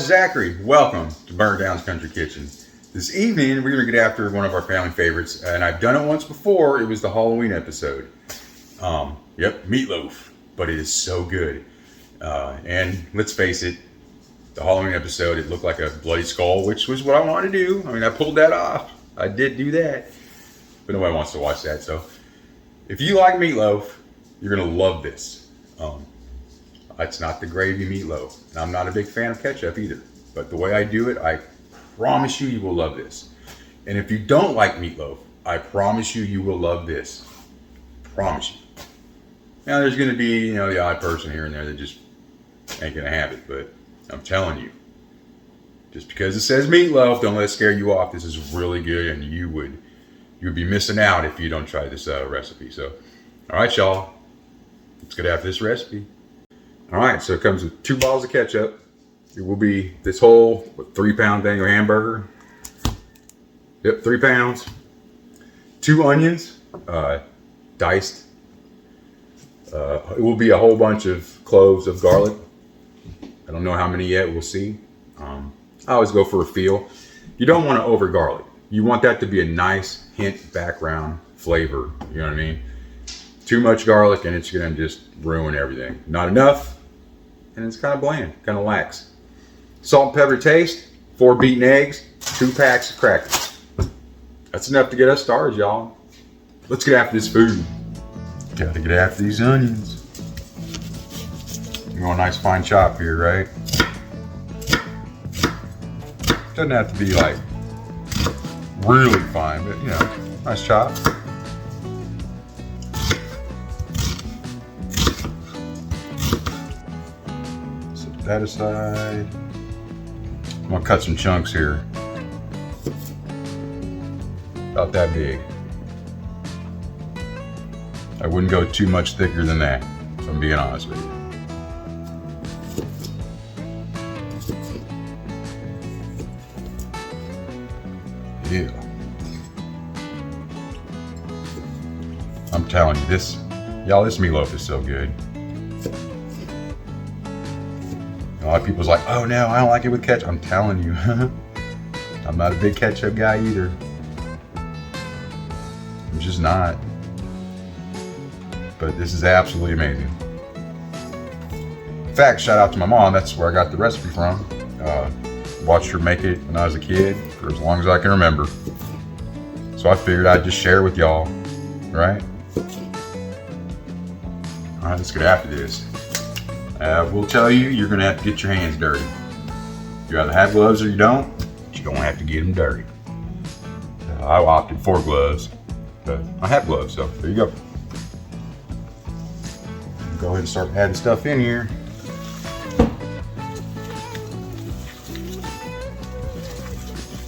Zachary. Welcome to Burn Down's Country Kitchen. This evening, we're going to get after one of our family favorites, and I've done it once before. It was the Halloween episode. Meatloaf, but it is so good. And let's face it, the Halloween episode, it looked like a bloody skull, which was what I wanted to do. I mean, I pulled that off. I did do that, but nobody wants to watch that. So if you like meatloaf, you're going to love this. It's not the gravy meatloaf. And I'm not a big fan of ketchup either. But the way I do it, I promise you will love this. And if you don't like meatloaf, I promise you will love this. Promise you. Now there's going to be, the odd person here and there that just ain't going to have it. But I'm telling you, just because it says meatloaf, don't let it scare you off. This is really good, and you would be missing out if you don't try this recipe. So, all right, y'all. Let's get after this recipe. All right, so it comes with 2 bottles of ketchup. It will be this whole 3-pound thing of hamburger. Yep, 3 pounds. 2 onions, diced. It will be a whole bunch of cloves of garlic. I don't know how many yet. We'll see. I always go for a feel. You don't want to over garlic. You want that to be a nice hint background flavor. You know what I mean? Too much garlic and it's going to just ruin everything. Not enough. And it's kind of bland, kind of lax. Salt and pepper taste, 4 beaten eggs, 2 packs of crackers. That's enough to get us started, y'all. Let's get after this food. Gotta get after these onions. You want a nice fine chop here, right? Doesn't have to be like really fine, but nice chop. That aside. I'm gonna cut some chunks here. About that big. I wouldn't go too much thicker than that, if I'm being honest with you. Yeah. I'm telling you, this meatloaf is so good. A lot of people's like, oh no, I don't like it with ketchup. I'm telling you, I'm not a big ketchup guy either. I'm just not. But this is absolutely amazing. In fact, shout out to my mom. That's where I got the recipe from. Watched her make it when I was a kid for as long as I can remember. So I figured I'd just share it with y'all, right? All right, let's get after this. We'll tell you, you're going to have to get your hands dirty. You either have gloves or you don't, but you're going to have to get them dirty. I opted for gloves, but I have gloves, so there you go. Go ahead and start adding stuff in here.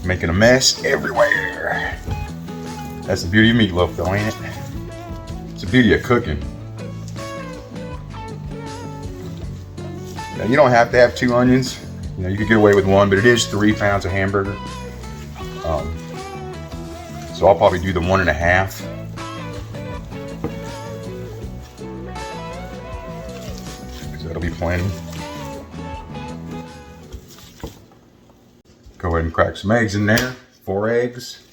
Making a mess everywhere. That's the beauty of meatloaf, though, ain't it? It's the beauty of cooking. Now, you don't have to have 2 onions. You could get away with 1, but it is 3 pounds of hamburger. So I'll probably do the 1.5. Because that'll be plenty. Go ahead and crack some eggs in there. 4 eggs.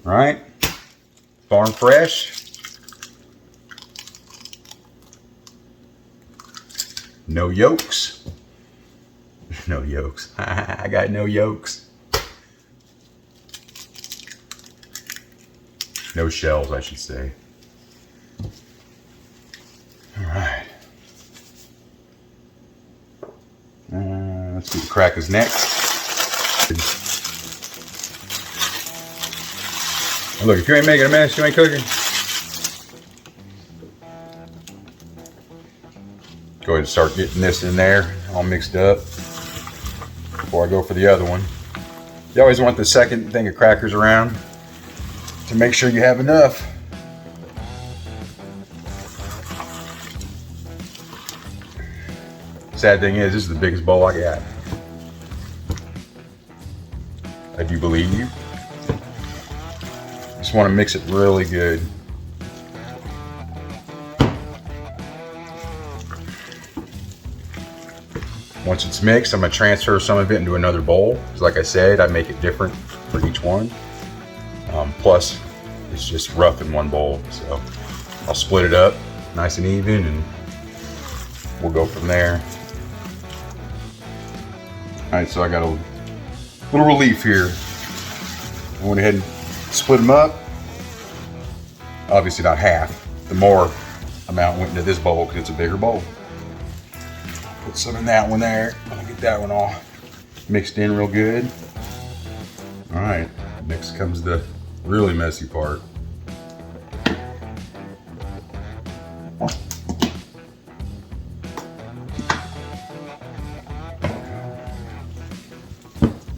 All right. Farm fresh. No yolks. No yolks. I got no yolks. No shells, I should say. All right. Let's do the crackers next. Look, if you ain't making a mess, you ain't cooking. Go ahead and start getting this in there, all mixed up, before I go for the other one. You always want the second thing of crackers around to make sure you have enough. Sad thing is, this is the biggest bowl I got. I do believe you. Just want to mix it really good. Once it's mixed, I'm gonna transfer some of it into another bowl. Because like I said, I make it different for each one. Plus, it's just rough in one bowl. So I'll split it up nice and even, and we'll go from there. All right, so I got a little relief here. I went ahead and split them up. Obviously not half. The more amount went into this bowl because it's a bigger bowl. Put some in that one there. I'll get that one all mixed in real good. All right, next comes the really messy part.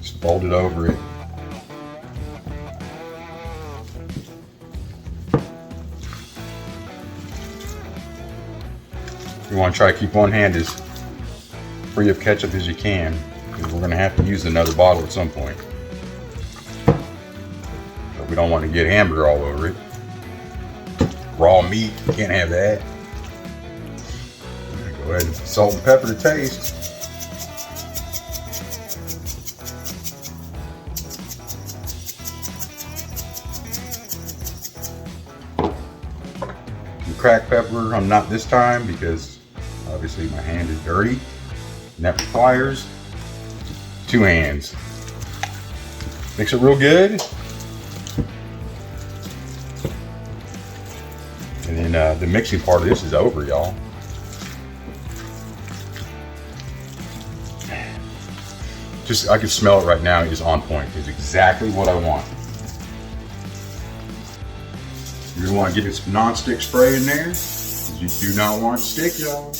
Just fold it over it. You want to try to keep one hand as free of ketchup as you can, because we're going to have to use another bottle at some point. But we don't want to get hamburger all over it. Raw meat, you can't have that. Go ahead and salt and pepper to taste. And cracked pepper, I'm not this time because obviously my hand is dirty. And that requires 2 hands. Mix it real good. And then the mixing part of this is over, y'all. Just, I can smell it right now. It is on point. It's exactly what I want. You're gonna want to get some non-stick spray in there, because you do not want it to stick, y'all.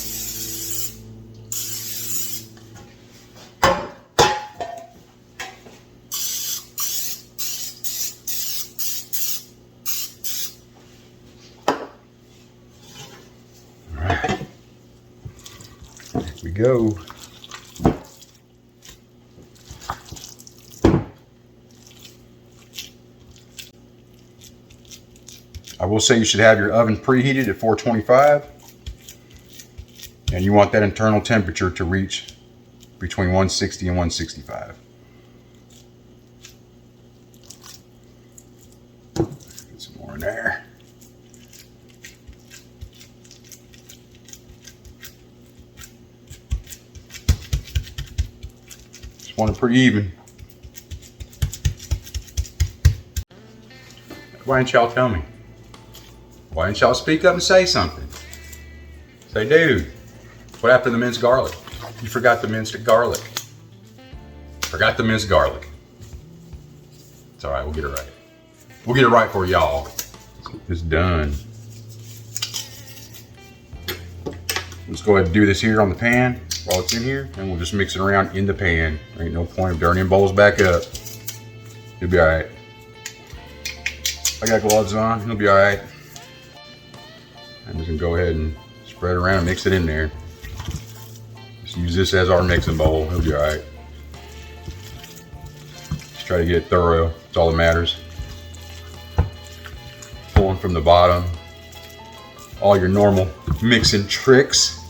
We go. I will say you should have your oven preheated at 425, and you want that internal temperature to reach between 160 and 165. Get some more in there. Want it pretty even. Why didn't y'all tell me? Why didn't y'all speak up and say something? Say, dude, what happened to the minced garlic? You forgot the minced garlic. Forgot the minced garlic. It's all right, we'll get it right. We'll get it right for y'all. It's done. Let's go ahead and do this here on the pan while it's in here, and we'll just mix it around in the pan. There ain't no point of dirtying bowls back up. You'll be all right. I got gloves on, it'll be all right. I'm just gonna go ahead and spread it around and mix it in there. Just use this as our mixing bowl, it'll be all right. Just try to get it thorough, that's all that matters. Pulling from the bottom. All your normal mixing tricks.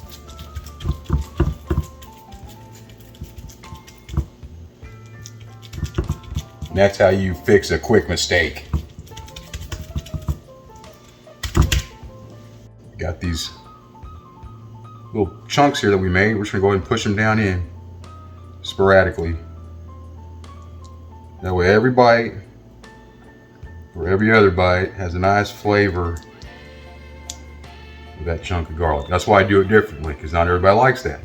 And that's how you fix a quick mistake. Got these little chunks here that we made. We're just gonna go ahead and push them down in sporadically. That way every bite or every other bite has a nice flavor of that chunk of garlic. That's why I do it differently, because not everybody likes that.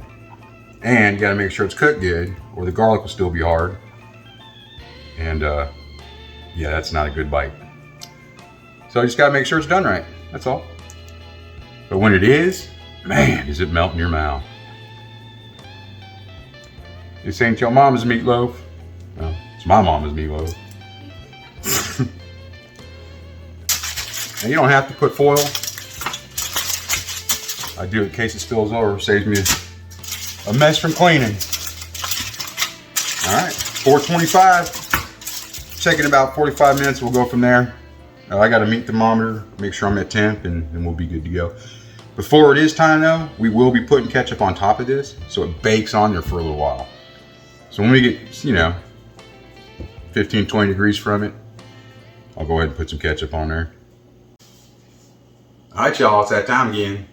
And you gotta make sure it's cooked good, or the garlic will still be hard. And yeah, that's not a good bite. So you just gotta make sure it's done right, that's all. But when it is, man, does it melt in your mouth. This ain't your mama's meatloaf. Well, it's my mama's meatloaf. And you don't have to put foil. I do it in case it spills over, saves me a mess from cleaning. All right, 425. Check in about 45 minutes, we'll go from there. I got a meat thermometer, make sure I'm at temp, and we'll be good to go. Before it is time though, we will be putting ketchup on top of this so it bakes on there for a little while. So when we get, you know, 15, 20 degrees from it, I'll go ahead and put some ketchup on there. All right, y'all, it's that time again.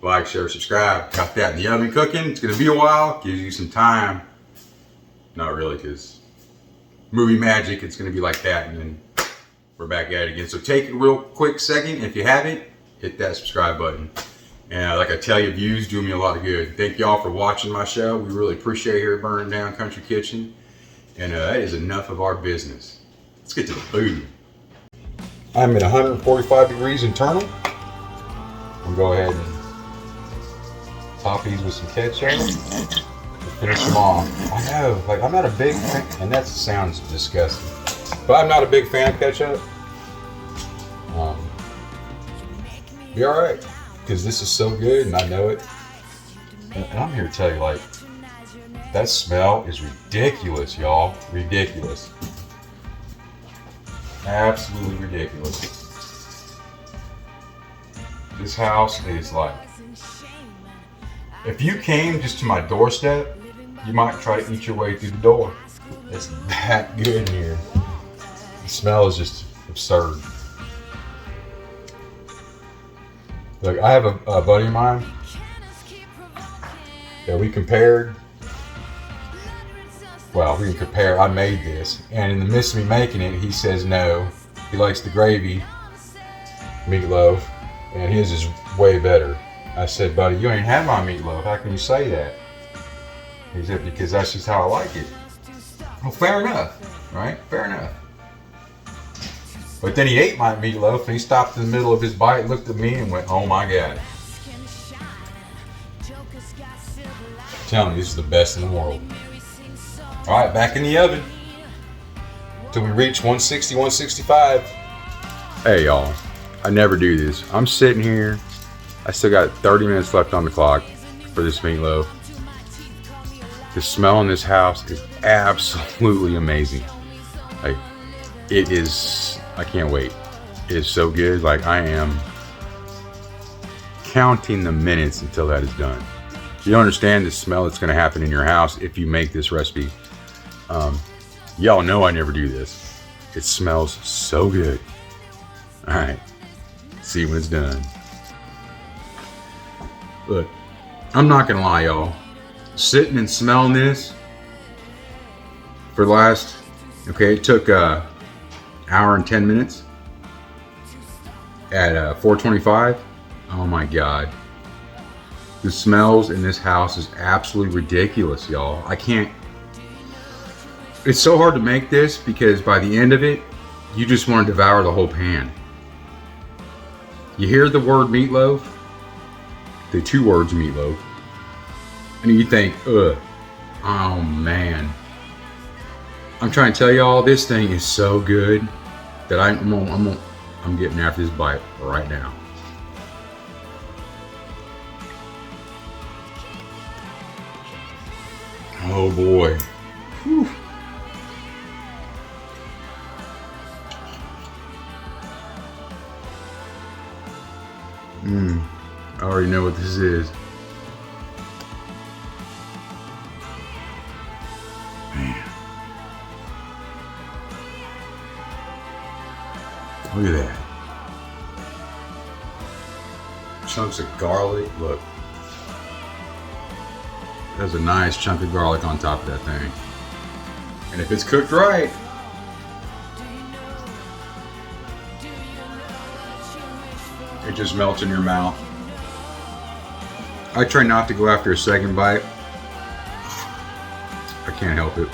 Like, share, subscribe. Got that in the oven cooking. It's gonna be a while, gives you some time. Not really, because movie magic, it's gonna be like that, and then we're back at it again. So take a real quick second. If you haven't, hit that subscribe button. And like I tell you, views do me a lot of good. Thank y'all for watching my show. We really appreciate it here at Burning Down Country Kitchen. And that is enough of our business. Let's get to the food. I'm at 145 degrees internal. We'll go ahead and top these with some ketchup and finish them off. I know, like I'm not a big fan, and that sounds disgusting, but I'm not a big fan of ketchup. Be all right, because this is so good and I know it. And I'm here to tell you, like, that smell is ridiculous, y'all. Ridiculous. Absolutely ridiculous. This house is like, if you came just to my doorstep, you might try to eat your way through the door. It's that good in here. The smell is just absurd. Look, I have a buddy of mine that we compared. Well, we can compare. I made this, and in the midst of me making it, he says no. He likes the gravy meatloaf, and his is way better. I said, buddy, you ain't had my meatloaf. How can you say that? He said, because that's just how I like it. Well, fair enough, right? Fair enough. But then he ate my meatloaf, and he stopped in the middle of his bite, looked at me, and went, oh my God. I'm telling you, this is the best in the world. All right, back in the oven till we reach 160, 165. Hey, y'all, I never do this. I'm sitting here. I still got 30 minutes left on the clock for this meatloaf. The smell in this house is absolutely amazing. Like, it is, I can't wait. It is so good. Like, I am counting the minutes until that is done. You don't understand the smell that's going to happen in your house if you make this recipe. Y'all know I never do this. It smells so good. All right, see when it's done. Look, I'm not gonna lie, y'all. Sitting and smelling this for the last, okay, it took hour and 10 minutes at 425. Oh my God. The smells in this house is absolutely ridiculous, y'all. I can't. It's so hard to make this because by the end of it, you just want to devour the whole pan. You hear the word meatloaf, the two words meatloaf, and you think, ugh, oh man. I'm trying to tell y'all, this thing is so good that I'm getting after this bite right now. Oh boy. Whew. I already know what this is. Man. Look at that. Chunks of garlic, look. There's a nice chunk of garlic on top of that thing. And if it's cooked right, it just melts in your mouth. I try not to go after a second bite. I can't help it.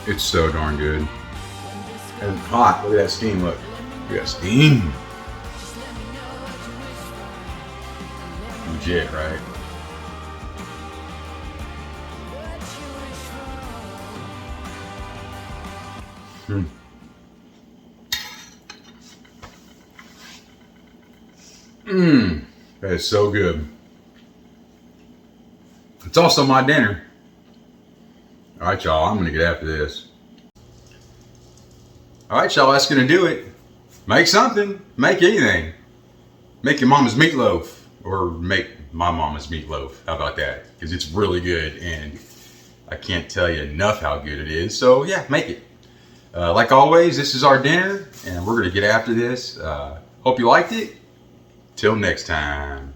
It's so darn good. And hot. Look at that steam. Look. Look at that steam. Legit, right? That is so good. It's also my dinner. All right, y'all, I'm gonna get after this. All right, y'all, that's gonna do it. Make something, make anything. Make your mama's meatloaf. or make my mama's meatloaf. How about that? Because it's really good, and I can't tell you enough how good it is. So yeah, make it. Like always, this is our dinner, and we're gonna get after this. Hope you liked it. Till next time.